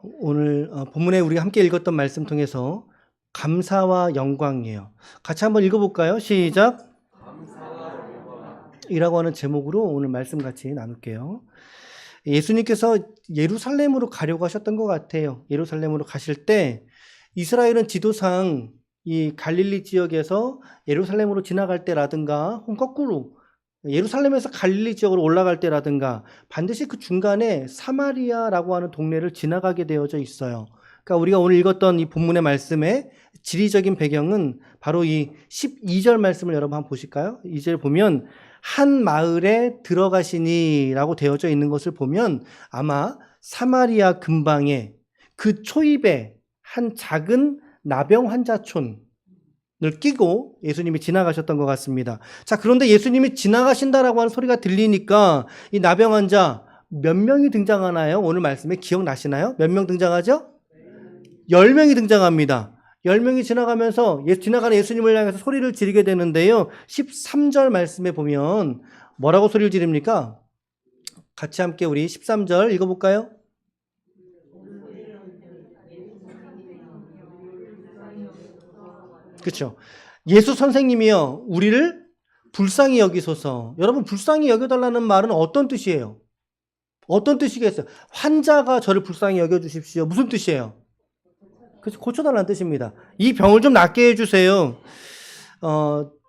오늘 본문에 우리가 함께 읽었던 말씀 통해서 감사와 영광이에요. 같이 한번 읽어볼까요? 시작. 이라고 하는 제목으로 오늘 말씀 같이 나눌게요. 예수님께서 예루살렘으로 가려고 하셨던 것 같아요. 예루살렘으로 가실 때 이스라엘은 지도상 이 갈릴리 지역에서 예루살렘으로 지나갈 때라든가 혹은 거꾸로 예루살렘에서 갈릴리 지역으로 올라갈 때라든가 반드시 그 중간에 사마리아라고 하는 동네를 지나가게 되어져 있어요. 그러니까 우리가 오늘 읽었던 이 본문의 말씀의 지리적인 배경은 바로 이 12절 말씀을 여러분 한번 보실까요? 2절 보면 한 마을에 들어가시니라고 되어져 있는 것을 보면 아마 사마리아 근방에 그 초입에 한 작은 나병 환자촌을 끼고 예수님이 지나가셨던 것 같습니다. 자, 그런데 예수님이 지나가신다라고 하는 소리가 들리니까 이 나병 환자 몇 명이 등장하나요? 오늘 말씀에 기억나시나요? 몇 명 등장하죠? 10명이 등장합니다. 10명이 지나가면서 지나가는 예수님을 향해서 소리를 지르게 되는데요. 13절 말씀에 보면 뭐라고 소리를 지릅니까? 같이 함께 우리 13절 읽어볼까요? 그렇죠. 예수 선생님이요, 우리를 불쌍히 여기소서. 여러분, 불쌍히 여겨달라는 말은 어떤 뜻이에요? 어떤 뜻이겠어요? 환자가 저를 불쌍히 여겨주십시오. 무슨 뜻이에요? 그래서 고쳐달라는 뜻입니다. 이 병을 좀 낫게 해주세요.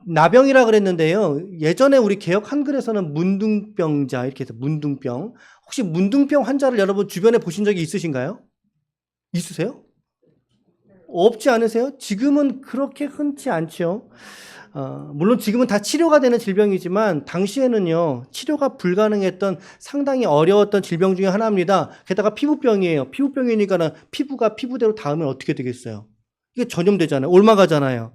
나병이라 그랬는데요. 예전에 우리 개역 한글에서는 문둥병자 이렇게 해서 문둥병. 혹시 문둥병 환자를 여러분 주변에 보신 적이 있으신가요? 있으세요? 없지 않으세요? 지금은 그렇게 흔치 않죠. 물론 지금은 다 치료가 되는 질병이지만 당시에는요, 치료가 불가능했던 상당히 어려웠던 질병 중에 하나입니다. 게다가 피부병이에요. 피부병이니까 피부가 피부대로 닿으면 어떻게 되겠어요? 이게 전염되잖아요. 옮아가잖아요.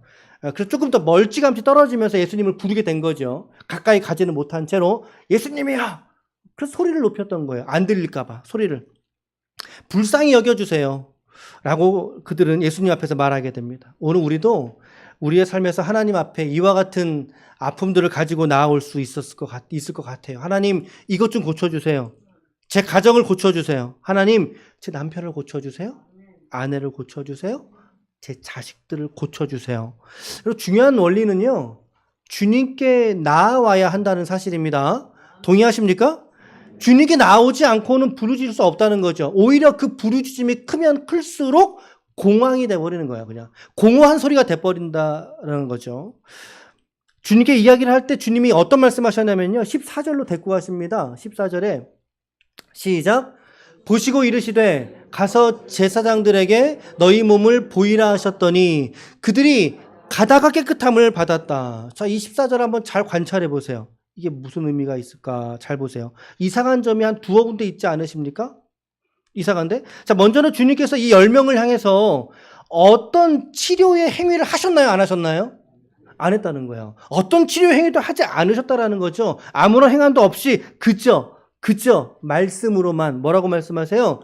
그래서 조금 더 멀찌감치 떨어지면서 예수님을 부르게 된 거죠. 가까이 가지는 못한 채로 예수님이요! 그래서 소리를 높였던 거예요. 안 들릴까봐 소리를. 불쌍히 여겨주세요. 라고 그들은 예수님 앞에서 말하게 됩니다. 오늘 우리도 우리의 삶에서 하나님 앞에 이와 같은 아픔들을 가지고 나아올 수 있을 것 같아요. 하나님, 이것 좀 고쳐주세요. 제 가정을 고쳐주세요. 하나님, 제 남편을 고쳐주세요. 아내를 고쳐주세요. 제 자식들을 고쳐주세요. 그리고 중요한 원리는요, 주님께 나아와야 한다는 사실입니다. 동의하십니까? 주님께 나오지 않고는 부르짖을 수 없다는 거죠. 오히려 그 부르짖음이 크면 클수록 공황이 돼버리는 거야. 그냥 공허한 소리가 돼버린다는 거죠. 주님께 이야기를 할 때 주님이 어떤 말씀하셨냐면요, 14절로 데리고 가십니다. 14절에 시작. 보시고 이르시되 가서 제사장들에게 너희 몸을 보이라 하셨더니 그들이 가다가 깨끗함을 받았다. 자, 이 14절 한번 잘 관찰해 보세요. 이게 무슨 의미가 있을까? 잘 보세요. 이상한 점이 한 두어 군데 있지 않으십니까? 이상한데? 자, 먼저는 주님께서 이 10명을 향해서 어떤 치료의 행위를 하셨나요? 안 하셨나요? 안 했다는 거예요. 어떤 치료 행위도 하지 않으셨다라는 거죠. 아무런 행함도 없이 그저 말씀으로만 뭐라고 말씀하세요?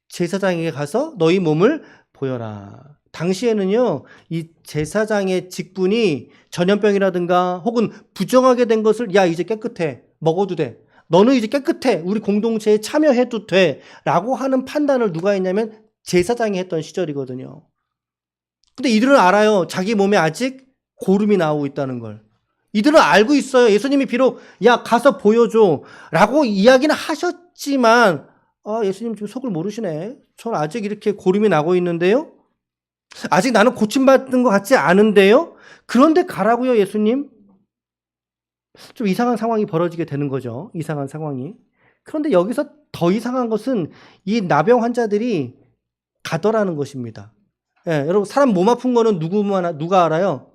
제사장에게 가서 너희 몸을 보여라. 당시에는요, 이 제사장의 직분이 전염병이라든가 혹은 부정하게 된 것을 야, 이제 깨끗해. 먹어도 돼. 너는 이제 깨끗해. 우리 공동체에 참여해도 돼. 라고 하는 판단을 누가 했냐면 제사장이 했던 시절이거든요. 근데 이들은 알아요. 자기 몸에 아직 고름이 나오고 있다는 걸. 이들은 알고 있어요. 예수님이 비록 야, 가서 보여줘. 라고 이야기는 하셨지만 예수님 지금 속을 모르시네. 전 아직 이렇게 고름이 나고 있는데요. 아직 나는 고침받은 것 같지 않은데요. 그런데 가라고요, 예수님. 좀 이상한 상황이 벌어지게 되는 거죠. 이상한 상황이. 그런데 여기서 더 이상한 것은 이 나병 환자들이 가더라는 것입니다. 예, 여러분, 사람 몸 아픈 거는 누가 알아요?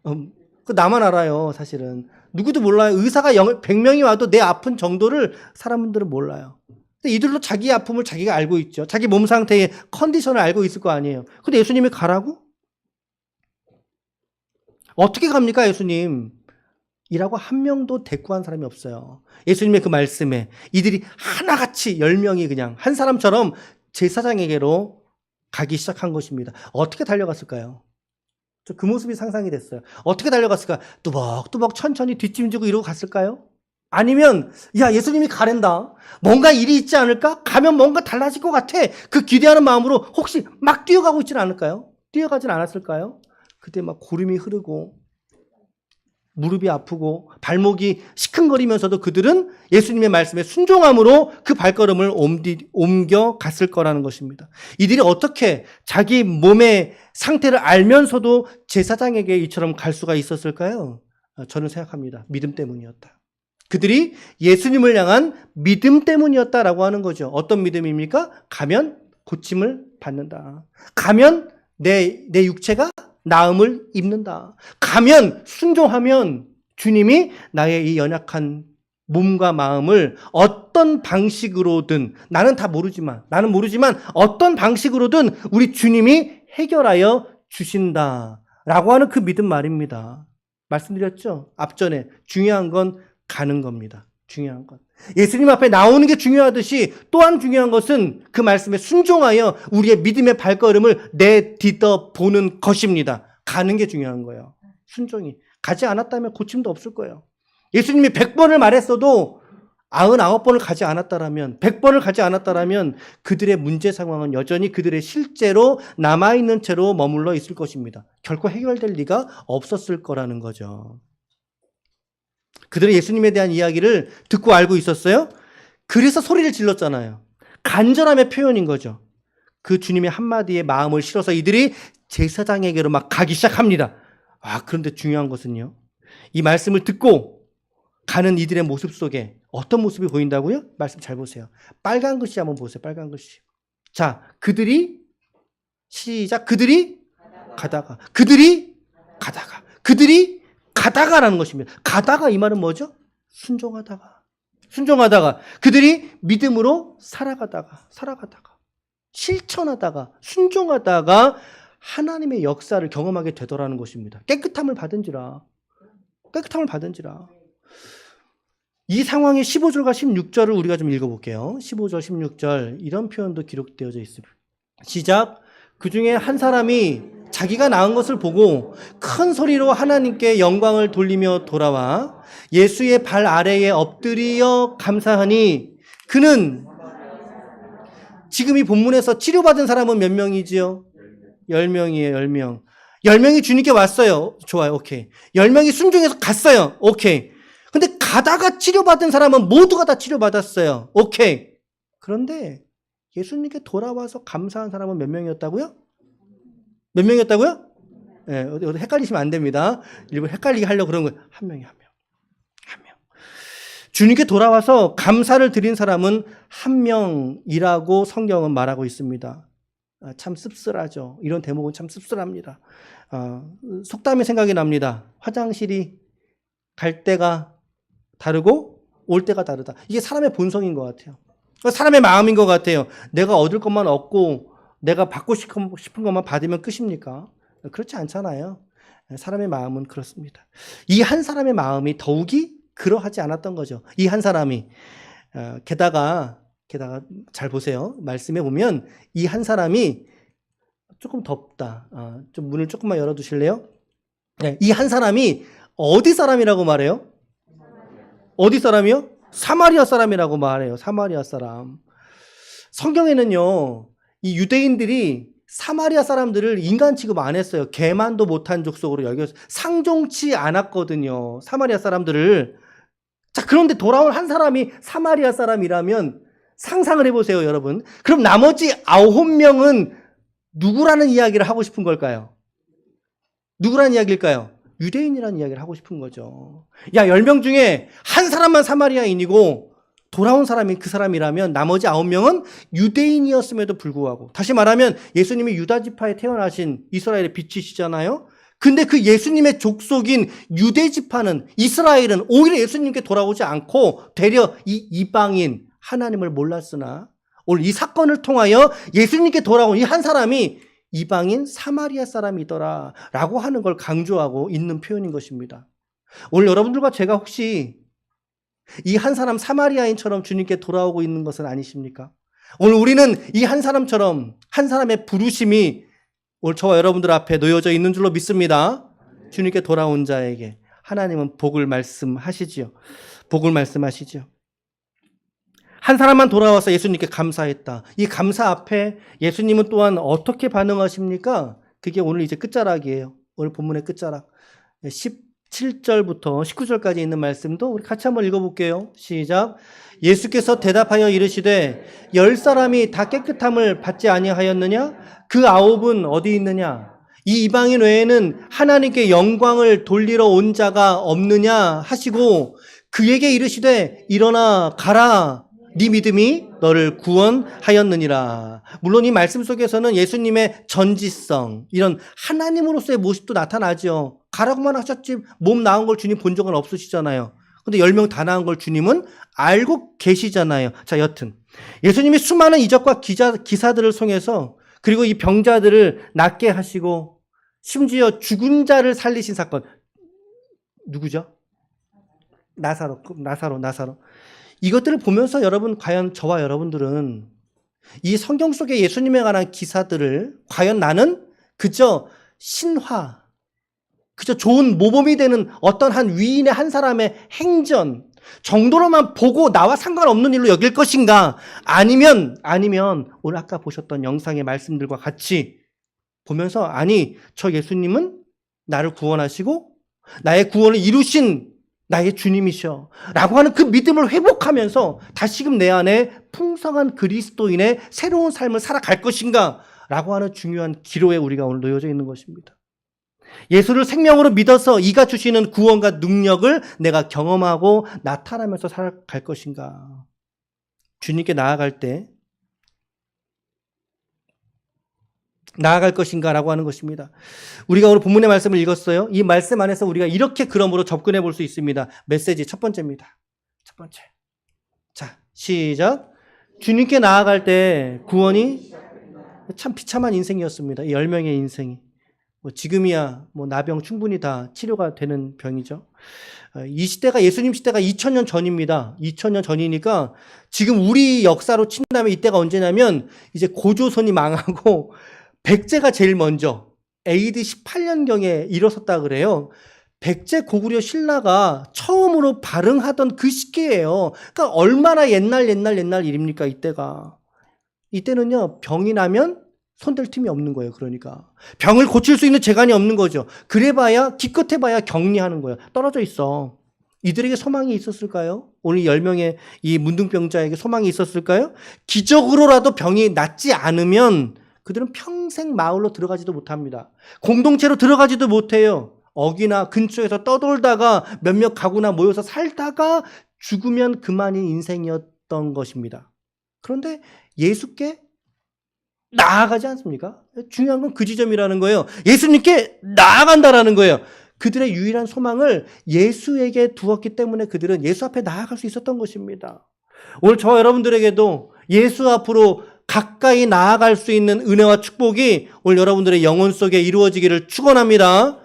그 나만 알아요, 사실은. 누구도 몰라요. 의사가 100명이 와도 내 아픈 정도를 사람들은 몰라요. 근데 이들도 자기 아픔을 자기가 알고 있죠. 자기 몸 상태의 컨디션을 알고 있을 거 아니에요. 근데 예수님이 가라고? 어떻게 갑니까, 예수님? 이라고 한 명도 대꾸한 사람이 없어요. 예수님의 그 말씀에 이들이 하나같이 10명이 그냥 한 사람처럼 제사장에게로 가기 시작한 것입니다. 어떻게 달려갔을까요? 그 모습이 상상이 됐어요. 어떻게 달려갔을까? 뚜벅뚜벅 천천히 뒷짐지고 이러고 갔을까요? 아니면 야 예수님이 가랜다. 뭔가 일이 있지 않을까? 가면 뭔가 달라질 것 같아. 그 기대하는 마음으로 혹시 막 뛰어가고 있지는 않을까요? 뛰어가진 않았을까요? 그때 막 고름이 흐르고 무릎이 아프고 발목이 시큰거리면서도 그들은 예수님의 말씀에 순종함으로 그 발걸음을 옮겨 갔을 거라는 것입니다. 이들이 어떻게 자기 몸의 상태를 알면서도 제사장에게 이처럼 갈 수가 있었을까요? 저는 생각합니다. 믿음 때문이었다. 그들이 예수님을 향한 믿음 때문이었다라고 하는 거죠. 어떤 믿음입니까? 가면 고침을 받는다. 가면 내 육체가 나음을 입는다. 가면 순종하면 주님이 나의 이 연약한 몸과 마음을 어떤 방식으로든 나는 모르지만 어떤 방식으로든 우리 주님이 해결하여 주신다라고 하는 그 믿음 말입니다. 말씀드렸죠? 앞전에 중요한 건 가는 겁니다. 중요한 건. 예수님 앞에 나오는 게 중요하듯이 또한 중요한 것은 그 말씀에 순종하여 우리의 믿음의 발걸음을 내딛어 보는 것입니다. 가는 게 중요한 거예요. 순종이. 가지 않았다면 고침도 없을 거예요. 예수님이 100번을 말했어도 99번을 가지 않았다라면 100번을 가지 않았다라면 그들의 문제 상황은 여전히 그들의 실제로 남아있는 채로 머물러 있을 것입니다. 결코 해결될 리가 없었을 거라는 거죠. 그들은 예수님에 대한 이야기를 듣고 알고 있었어요. 그래서 소리를 질렀잖아요. 간절함의 표현인 거죠. 그 주님의 한마디에 마음을 실어서 이들이 제사장에게로 막 가기 시작합니다. 그런데 중요한 것은요. 이 말씀을 듣고 가는 이들의 모습 속에 어떤 모습이 보인다고요? 말씀 잘 보세요. 빨간 글씨 한번 보세요. 빨간 글씨. 자, 시작. 그들이 가다가. 그들이 가다가라는 것입니다. 가다가 이 말은 뭐죠? 순종하다가. 그들이 믿음으로 살아가다가. 실천하다가. 순종하다가 하나님의 역사를 경험하게 되더라는 것입니다. 깨끗함을 받은지라. 이 상황의 15절과 16절을 우리가 좀 읽어볼게요. 15절, 16절 이런 표현도 기록되어져 있습니다. 시작. 그 중에 한 사람이 자기가 낳은 것을 보고 큰 소리로 하나님께 영광을 돌리며 돌아와 예수의 발 아래에 엎드려 감사하니 그는 지금 이 본문에서 치료받은 사람은 몇 명이지요? 10명이에요. 10명. 10명이 주님께 왔어요. 좋아요. 오케이. 10명이 순종해서 갔어요. 오케이. 근데 가다가 치료받은 사람은 모두가 다 치료받았어요. 오케이. 그런데 예수님께 돌아와서 감사한 사람은 몇 명이었다고요? 몇 명이었다고요? 네, 헷갈리시면 안 됩니다. 일부러 헷갈리게 하려고 그런 거예요. 한 명이 한 명. 주님께 돌아와서 감사를 드린 사람은 한 명이라고 성경은 말하고 있습니다. 참 씁쓸하죠. 이런 대목은 참 씁쓸합니다. 속담이 생각이 납니다. 화장실이 갈 때가 다르고 올 때가 다르다. 이게 사람의 본성인 것 같아요. 사람의 마음인 것 같아요. 내가 얻을 것만 얻고 내가 받고 싶은 것만 받으면 끝입니까? 그렇지 않잖아요. 사람의 마음은 그렇습니다. 이 한 사람의 마음이 더욱이 그러하지 않았던 거죠. 이 한 사람이 게다가 잘 보세요. 말씀에 보면 이 한 사람이 조금 덥다. 좀 문을 조금만 열어두실래요? 네, 이 한 사람이 어디 사람이라고 말해요? 어디 사람이요? 사마리아 사람이라고 말해요. 사마리아 사람. 성경에는요, 이 유대인들이 사마리아 사람들을 인간 취급 안 했어요. 개만도 못한 족속으로 여겨서 상종치 않았거든요. 사마리아 사람들을. 자, 그런데 돌아온 한 사람이 사마리아 사람이라면 상상을 해보세요, 여러분. 그럼 나머지 9명은 누구라는 이야기를 하고 싶은 걸까요? 누구라는 이야기일까요? 유대인이라는 이야기를 하고 싶은 거죠. 야, 10명 중에 한 사람만 사마리아인이고 돌아온 사람이 그 사람이라면 나머지 9명은 유대인이었음에도 불구하고, 다시 말하면 예수님이 유다 지파에 태어나신 이스라엘의 빛이시잖아요. 근데 그 예수님의 족속인 유대 지파는, 이스라엘은 오히려 예수님께 돌아오지 않고 되려 이 이방인 하나님을 몰랐으나 오늘 이 사건을 통하여 예수님께 돌아온 이 한 사람이 이방인 사마리아 사람이더라 라고 하는 걸 강조하고 있는 표현인 것입니다. 오늘 여러분들과 제가 혹시 이 한 사람 사마리아인처럼 주님께 돌아오고 있는 것은 아니십니까? 오늘 우리는 이 한 사람처럼 한 사람의 부르심이 오늘 저와 여러분들 앞에 놓여져 있는 줄로 믿습니다. 주님께 돌아온 자에게 하나님은 복을 말씀하시지요. 복을 말씀하시죠. 한 사람만 돌아와서 예수님께 감사했다. 이 감사 앞에 예수님은 또한 어떻게 반응하십니까? 그게 오늘 이제 끝자락이에요. 오늘 본문의 끝자락. 17절부터 19절까지 있는 말씀도 우리 같이 한번 읽어볼게요. 시작. 예수께서 대답하여 이르시되 10사람이 다 깨끗함을 받지 아니하였느냐? 그 9은 어디 있느냐? 이 이방인 외에는 하나님께 영광을 돌리러 온 자가 없느냐 하시고 그에게 이르시되 일어나 가라. 네 믿음이 너를 구원하였느니라. 물론 이 말씀 속에서는 예수님의 전지성, 이런 하나님으로서의 모습도 나타나죠. 가라고만 하셨지 몸 나은 걸 주님 본 적은 없으시잖아요. 근데 10명 다 나은 걸 주님은 알고 계시잖아요. 자, 여튼 예수님이 수많은 이적과 기사들을 통해서 그리고 이 병자들을 낫게 하시고 심지어 죽은 자를 살리신 사건. 누구죠? 나사로. 이것들을 보면서 여러분, 과연 저와 여러분들은 이 성경 속의 예수님에 관한 기사들을 과연 나는 그저 신화, 그저 좋은 모범이 되는 어떤 한 위인의 한 사람의 행전 정도로만 보고 나와 상관없는 일로 여길 것인가? 아니면 오늘 아까 보셨던 영상의 말씀들과 같이 보면서 아니, 저 예수님은 나를 구원하시고 나의 구원을 이루신 나의 주님이셔 라고 하는 그 믿음을 회복하면서 다시금 내 안에 풍성한 그리스도인의 새로운 삶을 살아갈 것인가 라고 하는 중요한 기로에 우리가 오늘 놓여져 있는 것입니다. 예수를 생명으로 믿어서 이가 주시는 구원과 능력을 내가 경험하고 나타나면서 살아갈 것인가. 주님께 나아갈 것인가 라고 하는 것입니다. 우리가 오늘 본문의 말씀을 읽었어요. 이 말씀 안에서 우리가 이렇게 그러므로 접근해 볼 수 있습니다. 메시지 첫 번째입니다. 첫 번째. 자, 시작. 주님께 나아갈 때 구원이 참 비참한 인생이었습니다. 이 10명의 인생이. 지금이야 나병 충분히 다 치료가 되는 병이죠. 이 시대가 예수님 시대가 2000년 전입니다. 2000년 전이니까 지금 우리 역사로 친다면 이때가 언제냐면 이제 고조선이 망하고 백제가 제일 먼저 AD 18년경에 일어섰다 그래요. 백제 고구려 신라가 처음으로 발흥하던 그 시기예요. 그러니까 얼마나 옛날 일입니까 이때가. 이때는요 병이 나면 손댈 틈이 없는 거예요. 그러니까 병을 고칠 수 있는 재간이 없는 거죠. 그래봐야 기껏해봐야 격리하는 거예요. 떨어져 있어. 이들에게 소망이 있었을까요? 오늘 10명의 이 문둥병자에게 소망이 있었을까요? 기적으로라도 병이 낫지 않으면 그들은 평생 마을로 들어가지도 못합니다. 공동체로 들어가지도 못해요. 어귀나 근처에서 떠돌다가 몇몇 가구나 모여서 살다가 죽으면 그만인 인생이었던 것입니다. 그런데 예수께 나아가지 않습니까? 중요한 건 그 지점이라는 거예요. 예수님께 나아간다라는 거예요. 그들의 유일한 소망을 예수에게 두었기 때문에 그들은 예수 앞에 나아갈 수 있었던 것입니다. 오늘 저와 여러분들에게도 예수 앞으로 가까이 나아갈 수 있는 은혜와 축복이 오늘 여러분들의 영혼 속에 이루어지기를 축원합니다.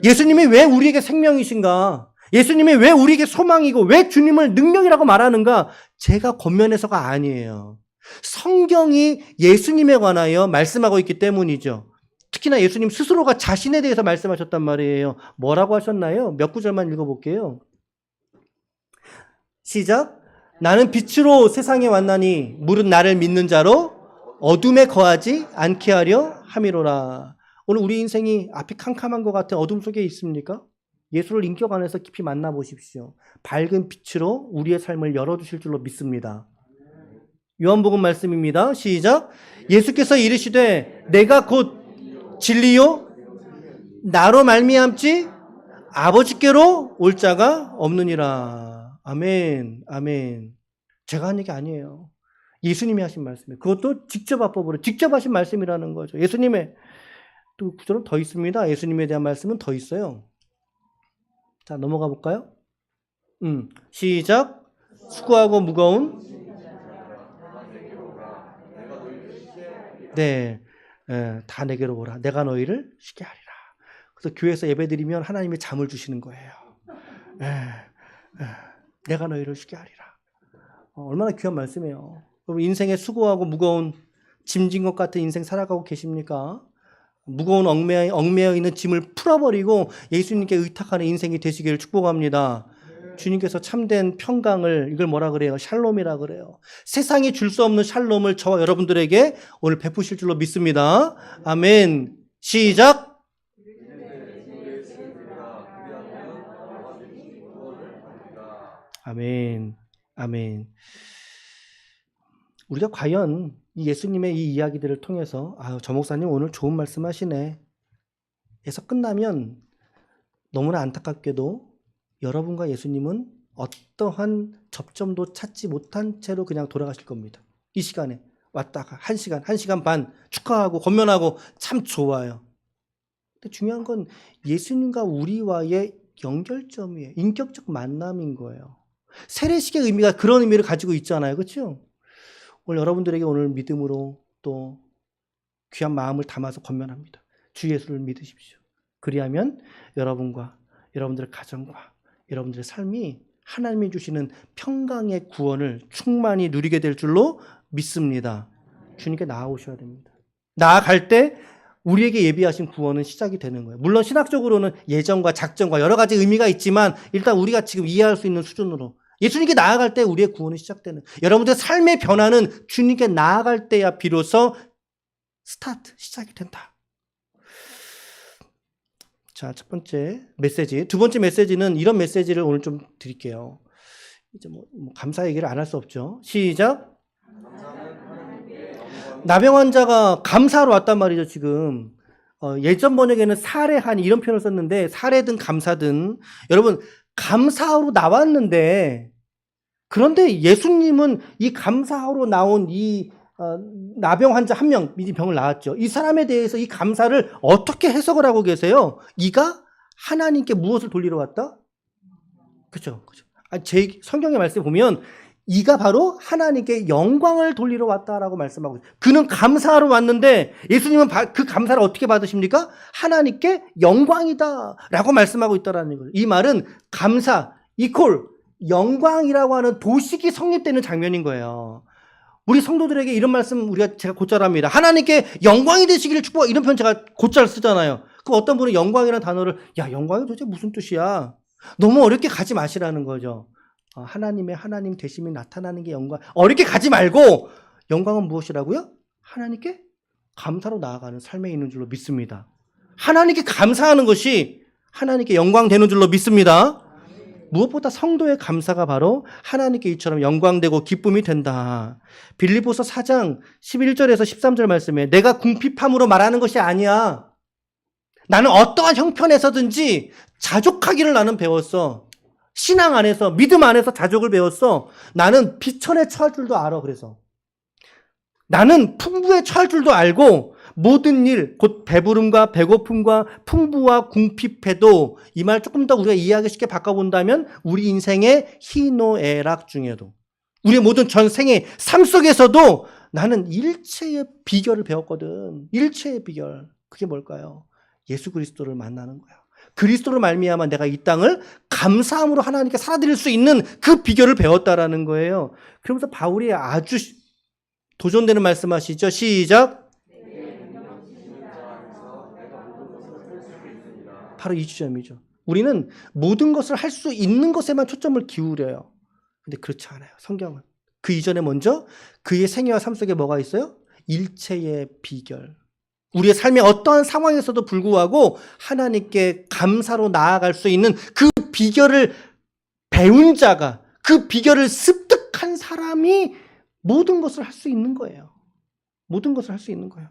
예수님이 왜 우리에게 생명이신가? 예수님이 왜 우리에게 소망이고 왜 주님을 능력이라고 말하는가? 제가 권면해서가 아니에요. 성경이 예수님에 관하여 말씀하고 있기 때문이죠. 특히나 예수님 스스로가 자신에 대해서 말씀하셨단 말이에요. 뭐라고 하셨나요? 몇 구절만 읽어볼게요. 시작. 나는 빛으로 세상에 왔나니 무릇 나를 믿는 자로 어둠에 거하지 않게 하려 함이로라. 오늘 우리 인생이 앞이 캄캄한 것 같은 어둠 속에 있습니까? 예수를 인격 안에서 깊이 만나보십시오. 밝은 빛으로 우리의 삶을 열어주실 줄로 믿습니다. 요한복음 말씀입니다. 시작. 예수께서 이르시되 내가 곧 진리요 나로 말미암지 아버지께로 올 자가 없느니라. 아멘. 아멘. 제가 한 얘기 아니에요. 예수님이 하신 말씀이에요. 그것도 직접 앞법으로 직접 하신 말씀이라는 거죠. 예수님의 또 구절은 더 있습니다. 예수님에 대한 말씀은 더 있어요. 자, 넘어가 볼까요? 시작. 수고하고 무거운 다 내게로 오라. 내가 너희를 쉬게 하리라. 그래서 교회에서 예배드리면 하나님이 잠을 주시는 거예요. 내가 너희를 쉬게 하리라. 얼마나 귀한 말씀이에요. 여러분 인생에 수고하고 무거운 짐진 것 같은 인생 살아가고 계십니까? 무거운 얽매여 있는 짐을 풀어버리고 예수님께 의탁하는 인생이 되시기를 축복합니다. 주님께서 참된 평강을 이걸 뭐라 그래요? 샬롬이라 그래요. 세상이 줄 수 없는 샬롬을 저와 여러분들에게 오늘 베푸실 줄로 믿습니다. 아멘. 시작. 아멘. 아멘. 우리가 과연 이 예수님의 이 이야기들을 통해서 저 목사님 오늘 좋은 말씀 하시네 에서 끝나면 너무나 안타깝게도 여러분과 예수님은 어떠한 접점도 찾지 못한 채로 그냥 돌아가실 겁니다. 이 시간에 왔다가 1시간, 1시간 반 축하하고 권면하고 참 좋아요. 근데 중요한 건 예수님과 우리와의 연결점이에요. 인격적 만남인 거예요. 세례식의 의미가 그런 의미를 가지고 있잖아요. 그렇죠? 오늘 여러분들에게 오늘 믿음으로 또 귀한 마음을 담아서 권면합니다. 주 예수를 믿으십시오. 그리하면 여러분과 여러분들의 가정과 여러분들의 삶이 하나님이 주시는 평강의 구원을 충만히 누리게 될 줄로 믿습니다. 주님께 나아오셔야 됩니다. 나아갈 때 우리에게 예비하신 구원은 시작이 되는 거예요. 물론 신학적으로는 예정과 작정과 여러 가지 의미가 있지만 일단 우리가 지금 이해할 수 있는 수준으로 예수님께 나아갈 때 우리의 구원이 시작되는, 여러분들의 삶의 변화는 주님께 나아갈 때야 비로소 시작이 된다. 자, 첫 번째 메시지. 두 번째 메시지는 이런 메시지를 오늘 좀 드릴게요. 이제 뭐 감사 얘기를 안 할 수 없죠. 시작. 나병 환자가 감사하러 왔단 말이죠, 지금. 예전 번역에는 사례하니 이런 표현을 썼는데, 사례든 감사든. 여러분, 감사하러 나왔는데, 그런데 예수님은 이 감사하러 나온 이 나병 환자 한 명, 이 병을 낳았죠. 이 사람에 대해서 이 감사를 어떻게 해석을 하고 계세요? 이가 하나님께 무엇을 돌리러 왔다? 그렇죠. 제 성경의 말씀에 보면 이가 바로 하나님께 영광을 돌리러 왔다라고 말씀하고 있어요. 그는 감사하러 왔는데 예수님은 그 감사를 어떻게 받으십니까? 하나님께 영광이다라고 말씀하고 있다라는 거예요. 이 말은 감사 이퀄 영광이라고 하는 도식이 성립되는 장면인 거예요. 우리 성도들에게 이런 말씀 제가 곧잘 합니다. 하나님께 영광이 되시기를 축복하고 이런 표현 제가 곧잘 쓰잖아요. 그럼 어떤 분은 영광이라는 단어를 영광이 도대체 무슨 뜻이야? 너무 어렵게 가지 마시라는 거죠. 하나님 되심이 나타나는 게 영광. 어렵게 가지 말고 영광은 무엇이라고요? 하나님께 감사로 나아가는 삶에 있는 줄로 믿습니다. 하나님께 감사하는 것이 하나님께 영광 되는 줄로 믿습니다. 무엇보다 성도의 감사가 바로 하나님께 이처럼 영광되고 기쁨이 된다. 빌립보서 4장 11절에서 13절 말씀에 내가 궁핍함으로 말하는 것이 아니야. 나는 어떠한 형편에서든지 자족하기를 나는 배웠어. 신앙 안에서, 믿음 안에서 자족을 배웠어. 나는 비천에 처할 줄도 알아. 그래서 나는 풍부에 처할 줄도 알고 모든 일, 곧 배부름과 배고픔과 풍부와 궁핍해도, 이 말 조금 더 우리가 이해하기 쉽게 바꿔본다면 우리 인생의 희노애락 중에도, 우리의 모든 전생의 삶 속에서도 나는 일체의 비결을 배웠거든. 일체의 비결. 그게 뭘까요? 예수 그리스도를 만나는 거야. 그리스도로 말미암아 내가 이 땅을 감사함으로 하나님께 살아드릴 수 있는 그 비결을 배웠다라는 거예요. 그러면서 바울이 아주 도전되는 말씀하시죠. 시작. 바로 이 지점이죠. 우리는 모든 것을 할 수 있는 것에만 초점을 기울여요. 근데 그렇지 않아요. 성경은. 그 이전에 먼저 그의 생애와 삶 속에 뭐가 있어요? 일체의 비결. 우리의 삶의 어떠한 상황에서도 불구하고 하나님께 감사로 나아갈 수 있는 그 비결을 배운 자가, 그 비결을 습득한 사람이 모든 것을 할 수 있는 거예요. 모든 것을 할 수 있는 거예요.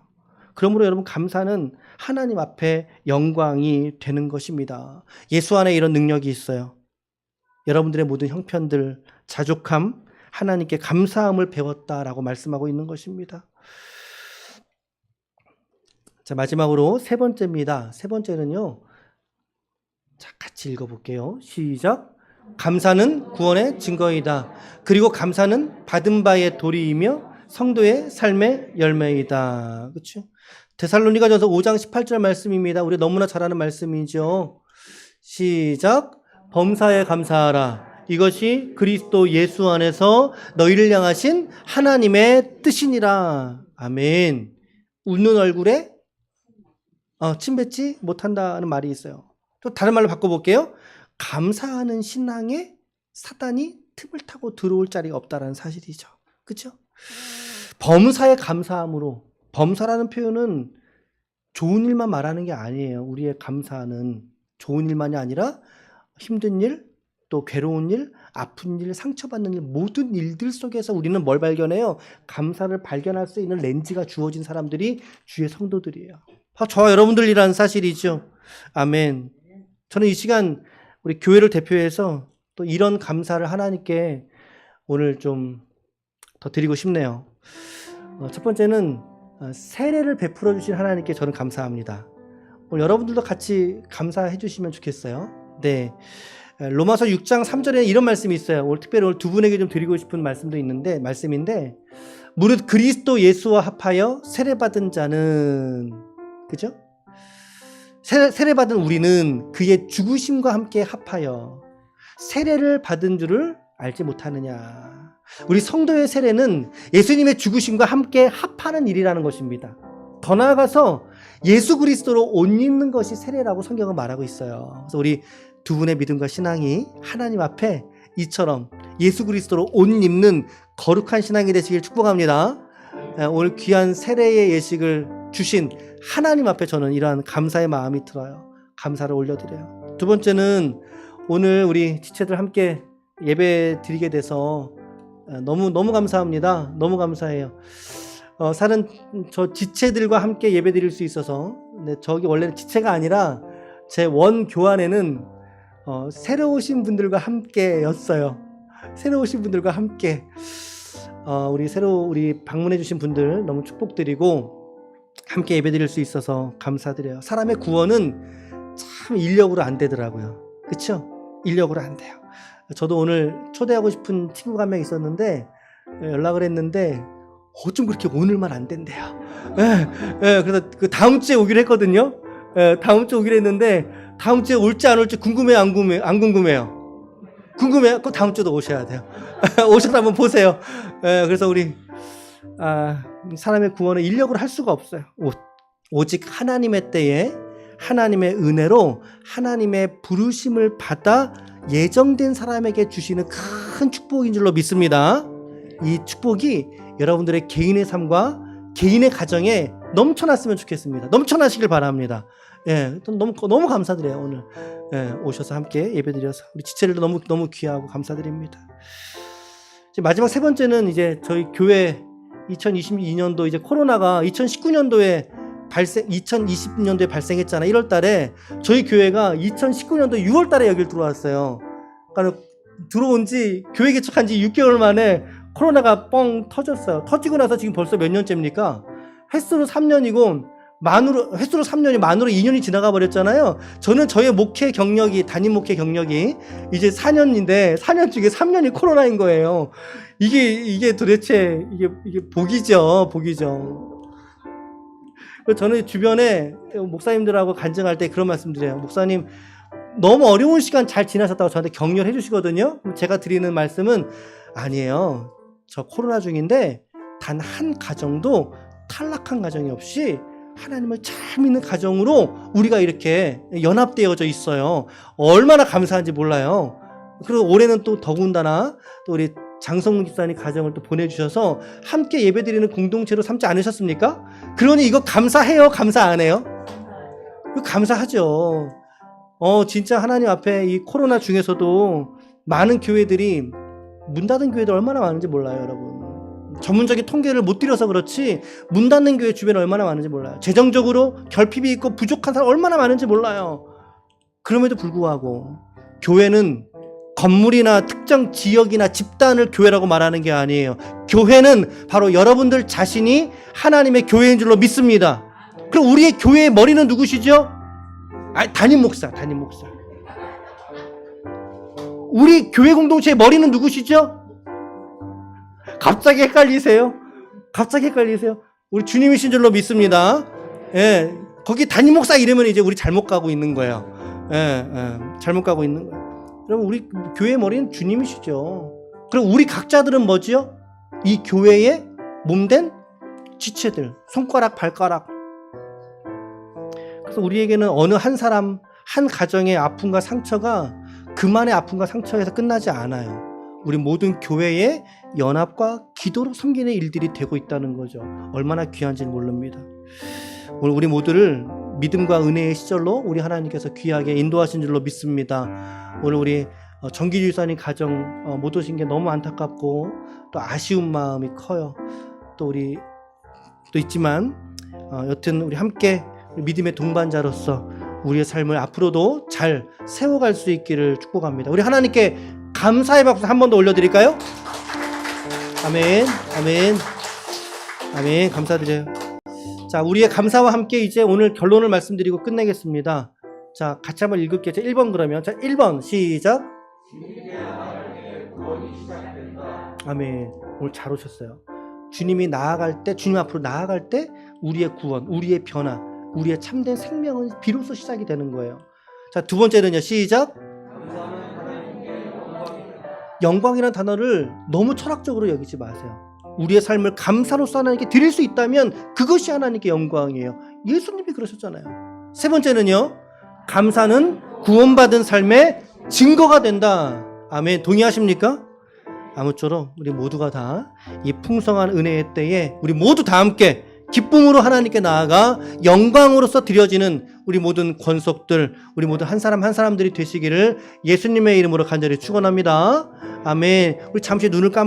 그러므로 여러분, 감사는 하나님 앞에 영광이 되는 것입니다. 예수 안에 이런 능력이 있어요. 여러분들의 모든 형편들, 자족함, 하나님께 감사함을 배웠다라고 말씀하고 있는 것입니다. 자, 마지막으로 세 번째입니다. 세 번째는요. 자, 같이 읽어볼게요. 시작. 감사는 구원의 증거이다. 그리고 감사는 받은 바의 도리이며 성도의 삶의 열매이다. 그렇죠? 데살로니가전서 5장 18절 말씀입니다. 우리 너무나 잘 아는 말씀이죠. 시작. 범사에 감사하라. 이것이 그리스도 예수 안에서 너희를 향하신 하나님의 뜻이니라. 아멘. 웃는 얼굴에 침 뱉지 못한다는 말이 있어요. 또 다른 말로 바꿔볼게요. 감사하는 신앙에 사단이 틈을 타고 들어올 자리가 없다는 사실이죠. 그렇죠? 범사에 감사함으로, 범사라는 표현은 좋은 일만 말하는 게 아니에요. 우리의 감사는 좋은 일만이 아니라 힘든 일, 또 괴로운 일, 아픈 일, 상처받는 일, 모든 일들 속에서 우리는 뭘 발견해요? 감사를 발견할 수 있는 렌즈가 주어진 사람들이 주의 성도들이에요. 저와 여러분들이라는 사실이죠. 아멘. 저는 이 시간 우리 교회를 대표해서 또 이런 감사를 하나님께 오늘 좀 더 드리고 싶네요. 첫 번째는 세례를 베풀어 주신 하나님께 저는 감사합니다. 오늘 여러분들도 같이 감사해 주시면 좋겠어요. 네. 로마서 6장 3절에 이런 말씀이 있어요. 오늘 특별히 오늘 두 분에게 좀 드리고 싶은 말씀인데 무릇 그리스도 예수와 합하여 세례받은 자는, 그죠? 세례받은 우리는 그의 죽으심과 함께 합하여 세례를 받은 줄을 알지 못하느냐. 우리 성도의 세례는 예수님의 죽으심과 함께 합하는 일이라는 것입니다. 더 나아가서 예수 그리스도로 옷 입는 것이 세례라고 성경은 말하고 있어요. 그래서 우리 두 분의 믿음과 신앙이 하나님 앞에 이처럼 예수 그리스도로 옷 입는 거룩한 신앙이 되시길 축복합니다. 오늘 귀한 세례의 예식을 주신 하나님 앞에 저는 이러한 감사의 마음이 들어요. 감사를 올려드려요. 두 번째는 오늘 우리 지체들 함께 예배 드리게 돼서 너무 감사합니다. 너무 감사해요. 사는 저 지체들과 함께 예배 드릴 수 있어서, 저기 원래는 지체가 아니라 제 원 교환에는 새로 오신 분들과 함께였어요. 새로 오신 분들과 함께 우리 방문해 주신 분들 너무 축복드리고 함께 예배드릴 수 있어서 감사드려요. 사람의 구원은 참 인력으로 안 되더라고요. 그렇죠? 인력으로 안 돼요. 저도 오늘 초대하고 싶은 친구가 한 명 있었는데 연락을 했는데 어쩜 그렇게 오늘만 안 된대요. 그래서 그 다음 주에 오기로 했거든요. 다음 주에 오기로 했는데 다음 주에 올지 안 올지 궁금해요, 안 궁금해요? 궁금해요? 그럼 다음 주도 오셔야 돼요. 오셔서 한번 보세요. 그래서 우리 사람의 구원은 인력으로 할 수가 없어요. 오직 하나님의 때에 하나님의 은혜로 하나님의 부르심을 받아 예정된 사람에게 주시는 큰 축복인 줄로 믿습니다. 이 축복이 여러분들의 개인의 삶과 개인의 가정에 넘쳐났으면 좋겠습니다. 넘쳐나시길 바랍니다. 너무 감사드려요. 오늘 오셔서 함께 예배드려서 우리 지체들도 너무 귀하고 감사드립니다. 이제 마지막 세 번째는 이제 저희 교회 2022년도 이제 코로나가 2019년도에 2020년도에 발생했잖아요. 1월 달에 저희 교회가 2019년도 6월 달에 여길 들어왔어요. 그러니까 들어온 지 교회 개척한 지 6개월 만에 코로나가 뻥 터졌어요. 터지고 나서 지금 벌써 몇 년째입니까? 횟수로 3년이고 횟수로 3년이 만으로 2년이 지나가 버렸잖아요. 저는 저의 목회 경력이, 담임 목회 경력이 이제 4년인데 4년 중에 3년이 코로나인 거예요. 이게 도대체 이게 복이죠. 저는 주변에 목사님들하고 간증할 때 그런 말씀드려요. 목사님 너무 어려운 시간 잘 지나셨다고 저한테 격려해 주시거든요. 제가 드리는 말씀은 아니에요. 저 코로나 중인데 단 한 가정도 탈락한 가정이 없이 하나님을 잘 믿는 가정으로 우리가 이렇게 연합되어져 있어요. 얼마나 감사한지 몰라요. 그리고 올해는 또 더군다나 또 우리 장성문 집사님 가정을 또 보내주셔서 함께 예배드리는 공동체로 삼지 않으셨습니까? 그러니 이거 감사해요? 감사 안 해요? 감사하죠. 진짜 하나님 앞에 이 코로나 중에서도 많은 교회들이 문 닫은 교회도 얼마나 많은지 몰라요, 여러분. 전문적인 통계를 못 드려서 그렇지 문 닫는 교회 주변에 얼마나 많은지 몰라요. 재정적으로 결핍이 있고 부족한 사람 얼마나 많은지 몰라요. 그럼에도 불구하고 교회는 건물이나 특정 지역이나 집단을 교회라고 말하는 게 아니에요. 교회는 바로 여러분들 자신이 하나님의 교회인 줄로 믿습니다. 그럼 우리의 교회의 머리는 누구시죠? 담임 목사. 우리 교회 공동체의 머리는 누구시죠? 갑자기 헷갈리세요? 우리 주님이신 줄로 믿습니다. 거기 담임 목사 이러면 이제 우리 잘못 가고 있는 거예요. 잘못 가고 있는 거예요. 여러분, 우리 교회의 머리는 주님이시죠. 그럼 우리 각자들은 뭐지요? 이 교회의 몸된 지체들, 손가락, 발가락. 그래서 우리에게는 어느 한 사람, 한 가정의 아픔과 상처가 그만의 아픔과 상처에서 끝나지 않아요. 우리 모든 교회의 연합과 기도로 섬기는 일들이 되고 있다는 거죠. 얼마나 귀한지는 모릅니다. 오늘 우리 모두를 믿음과 은혜의 시절로 우리 하나님께서 귀하게 인도하신 줄로 믿습니다. 오늘 우리 정기주 집사님 가정 못 오신 게 너무 안타깝고 또 아쉬운 마음이 커요. 또 우리 또 있지만 여튼 우리 함께 믿음의 동반자로서 우리의 삶을 앞으로도 잘 세워갈 수 있기를 축복합니다. 우리 하나님께 감사의 박수 한 번 더 올려드릴까요? 아멘, 아멘, 아멘. 감사드려요. 자, 우리의 감사와 함께 이제 오늘 결론을 말씀드리고 끝내겠습니다. 자, 같이 한번 읽을게요. 자, 1번 그러면. 자, 1번 시작. 아멘. 오늘 잘 오셨어요. 주님이 나아갈 때, 주님 앞으로 나아갈 때 우리의 구원, 우리의 변화, 우리의 참된 생명은 비로소 시작이 되는 거예요. 자, 두 번째는요. 시작. 영광이라는 단어를 너무 철학적으로 여기지 마세요. 우리의 삶을 감사로서 하나님께 드릴 수 있다면 그것이 하나님께 영광이에요. 예수님이 그러셨잖아요. 세 번째는요. 감사는 구원받은 삶의 증거가 된다. 아멘. 동의하십니까? 아무쪼록 우리 모두가 다 이 풍성한 은혜의 때에 우리 모두 다 함께 기쁨으로 하나님께 나아가 영광으로서 드려지는 우리 모든 권속들, 우리 모두 한 사람 한 사람들이 되시기를 예수님의 이름으로 간절히 축원합니다. 아멘. 우리 잠시 눈을 감고